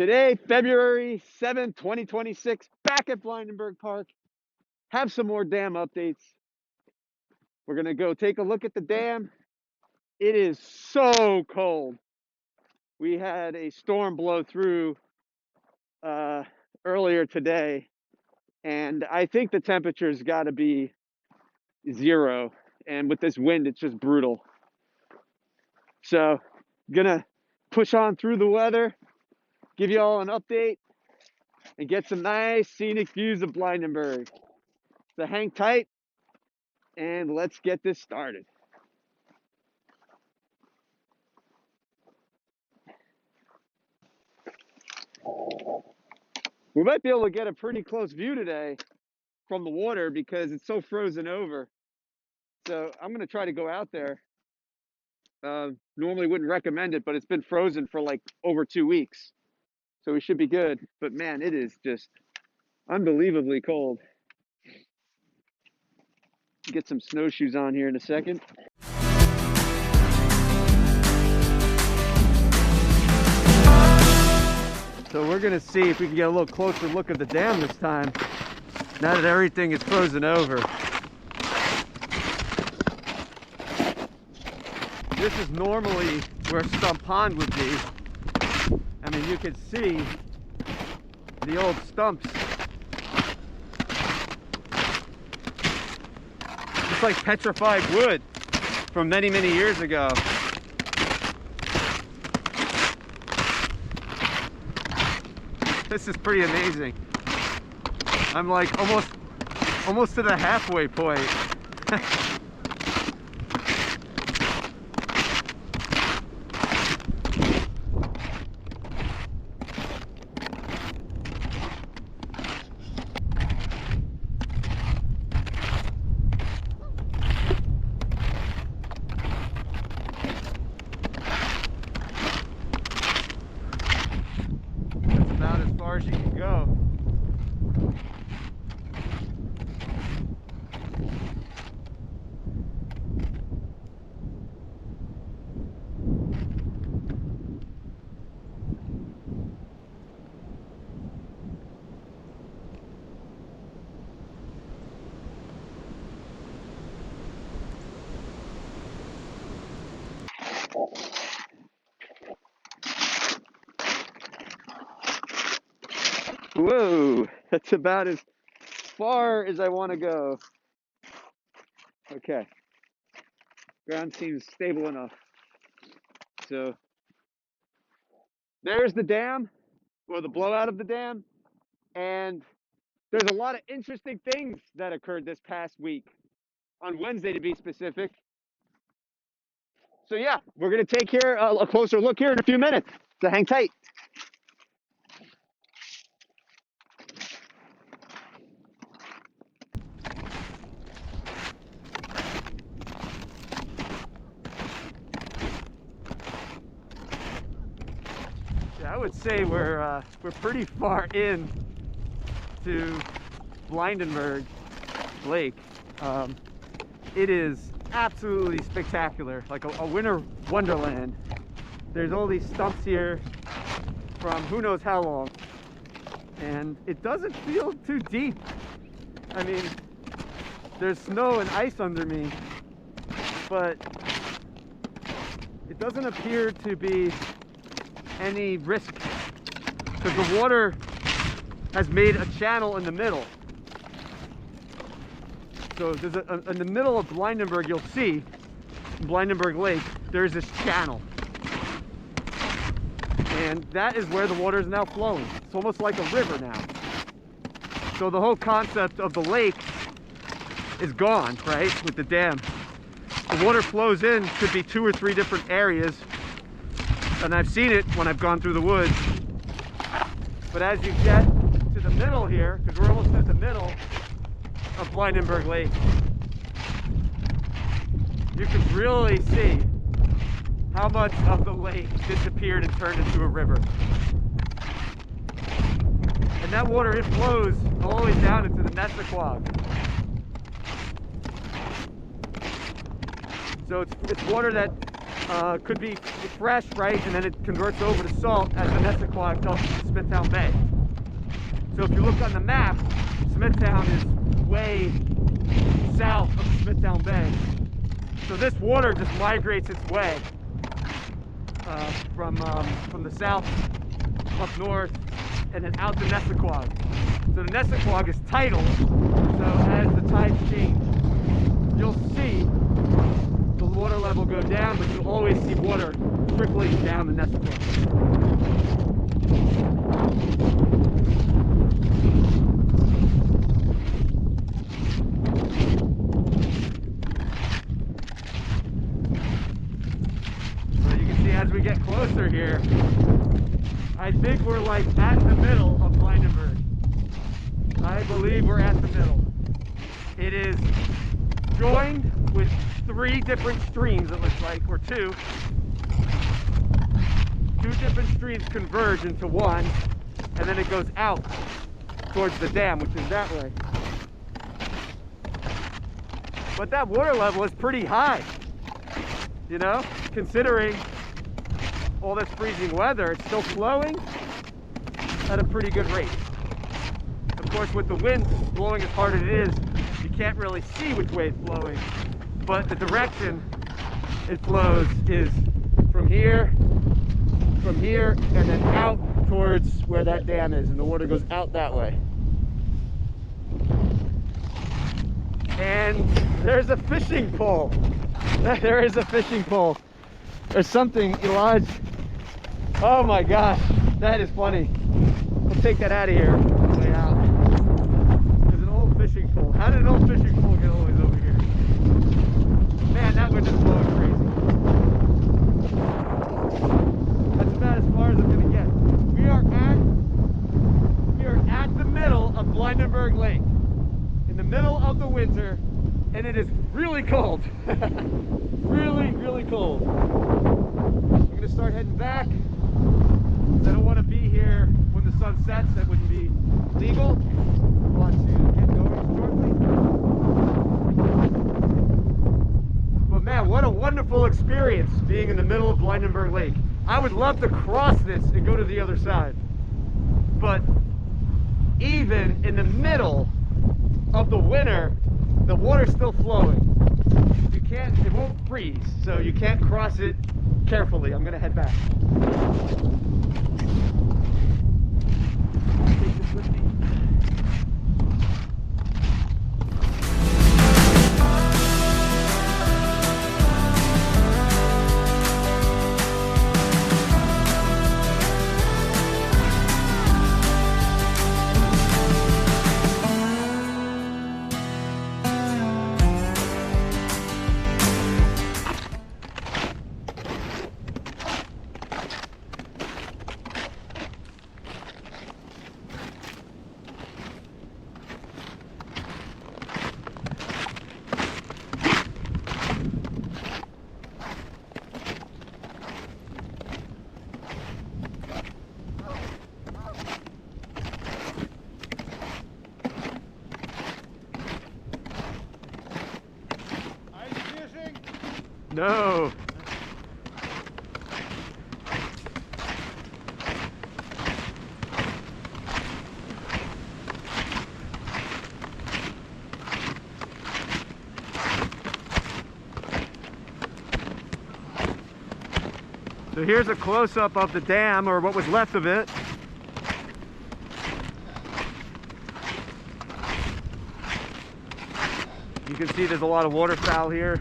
Today, February 7th, 2026, back at Blydenburg Park. Have some more dam updates. We're going to go take a look at the dam. It is so cold. We had a storm blow through earlier today, and I think the temperature's got to be 0. And with this wind, it's just brutal. So, gonna push on through the weather, give you all an update, and get some nice scenic views of Blydenburg. So hang tight, and let's get this started. We might be able to get a pretty close view today from the water because it's so frozen over. So I'm going to try to go out there. Normally wouldn't recommend it, but it's been frozen for like over 2 weeks. So we should be good. But man, it is just unbelievably cold. Get some snowshoes on here in a second. So we're gonna see if we can get a little closer look at the dam this time, now that everything is frozen over. This is normally where Stump Pond would be. I mean, you can see the old stumps. It's like petrified wood from many, many years ago. This is pretty amazing. I'm like almost to the halfway point. As you can go. Whoa, that's about as far as I want to go. Okay, ground seems stable enough. So there's the dam, or the blowout of the dam, and there's a lot of interesting things that occurred this past week, on Wednesday to be specific. So yeah, we're going to take here a closer look here in a few minutes, so hang tight. I would say we're pretty far in to Blydenburgh Lake. It is absolutely spectacular, like a winter wonderland. There's all these stumps here from who knows how long, and it doesn't feel too deep. I mean, there's snow and ice under me, but it doesn't appear to be any risk because the water has made a channel in the middle. So there's in the middle of Blydenburg, you'll see Blydenburg Lake, there's this channel, and that is where the water is now flowing. It's almost like a river now. So the whole concept of the lake is gone, right, with the dam. The water flows in, could be 2 or 3 different areas, and I've seen it when I've gone through the woods. But as you get to the middle here, because we're almost at the middle of Blydenburg Lake, you can really see how much of the lake disappeared and turned into a river. And that water, it flows all the way down into the Nessequag. So it's water that could be fresh, right? And then it converts over to salt as the Nessequag dumps into Smithtown Bay. So if you look on the map, Smithtown is way south of Smithtown Bay. So this water just migrates its way from the south up north and then out the Nessequag. So the Nessequag is tidal, so as the tides change, you'll see the water level go down, but you'll always see water trickling down the Nessequag. So you can see as we get closer here, I think we're like at the middle of Blydenburg. I believe we're at the middle. It is joined with 3 different streams, it looks like, or 2. 2 different streams converge into one, and then it goes out towards the dam, which is that way. But that water level is pretty high, you know, considering all this freezing weather. It's still flowing at a pretty good rate. Of course, with the wind blowing as hard as it is, you can't really see which way it's flowing, but the direction it flows is from here, and then out towards where that dam is, and the water goes out that way. And there's a fishing pole. There is a fishing pole. There's something, Elijah. Oh my gosh, that is funny. We'll take that out of here. Way out. There's an old fishing pole. How did an old fishing pole get always over here? Man, that wind is blowing crazy. That's about as far as I'm gonna get. We are at the middle of Blydenburgh Lake, in the middle of the winter, and it is really cold. Really cold. I'm gonna start heading back. I don't want to be here when the sun sets. That wouldn't be legal. I want to get going shortly. But man, what a wonderful experience being in the middle of Blydenburgh Lake. I would love to cross this and go to the other side. But even in the middle of the winter, the water's still flowing. It won't freeze, so you can't cross it carefully. I'm gonna head back. Take this with me. No. So here's a close-up of the dam, or what was left of it. You can see there's a lot of waterfowl here.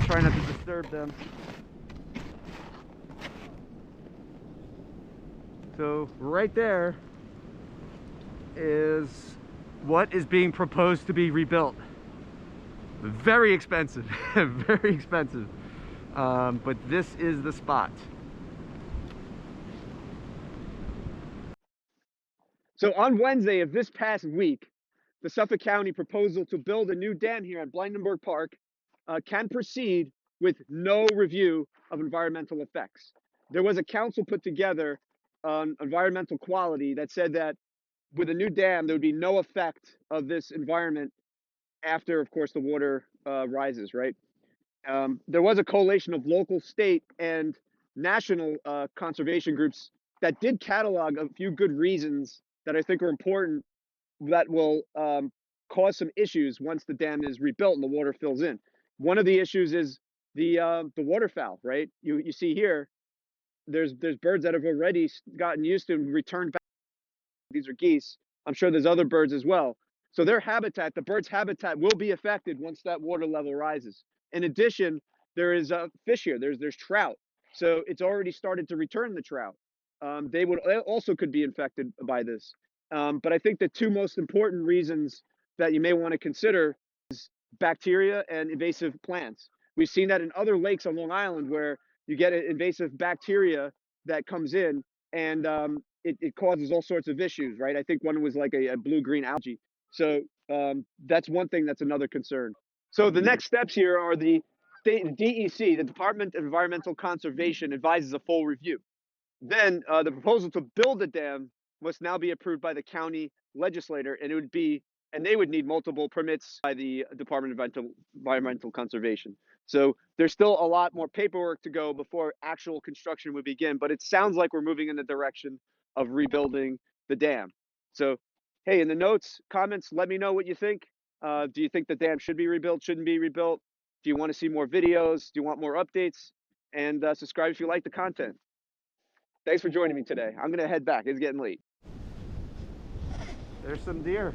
Try not to disturb them. So right there is what is being proposed to be rebuilt. Very expensive, very expensive. But this is the spot. So on Wednesday of this past week, the Suffolk County proposal to build a new dam here at Blydenburg Park can proceed with no review of environmental effects. There was a council put together on environmental quality that said that with a new dam, there would be no effect of this environment after, of course, the water rises, right? There was a coalition of local, state, and national conservation groups that did catalog a few good reasons that I think are important that will cause some issues once the dam is rebuilt and the water fills in. One of the issues is the waterfowl, right? You see here, there's birds that have already gotten used to and returned back. These are geese. I'm sure there's other birds as well. So their habitat, the bird's habitat, will be affected once that water level rises. In addition, there is fish here. There's trout. So it's already started to return the trout. They would also could be infected by this. But I think the two most important reasons that you may want to consider is bacteria and invasive plants. We've seen that in other lakes on Long Island where you get an invasive bacteria that comes in and it causes all sorts of issues, right? I think one was like a blue-green algae. So that's one thing that's another concern. So the next steps here are the DEC, the Department of Environmental Conservation, advises a full review. Then the proposal to build the dam must now be approved by the county legislator, and they would need multiple permits by the Department of Environmental Conservation. So there's still a lot more paperwork to go before actual construction would begin, but it sounds like we're moving in the direction of rebuilding the dam. So, hey, in the notes, comments, let me know what you think. Do you think the dam should be rebuilt, shouldn't be rebuilt? Do you want to see more videos? Do you want more updates? And subscribe if you like the content. Thanks for joining me today. I'm going to head back. It's getting late. There's some deer.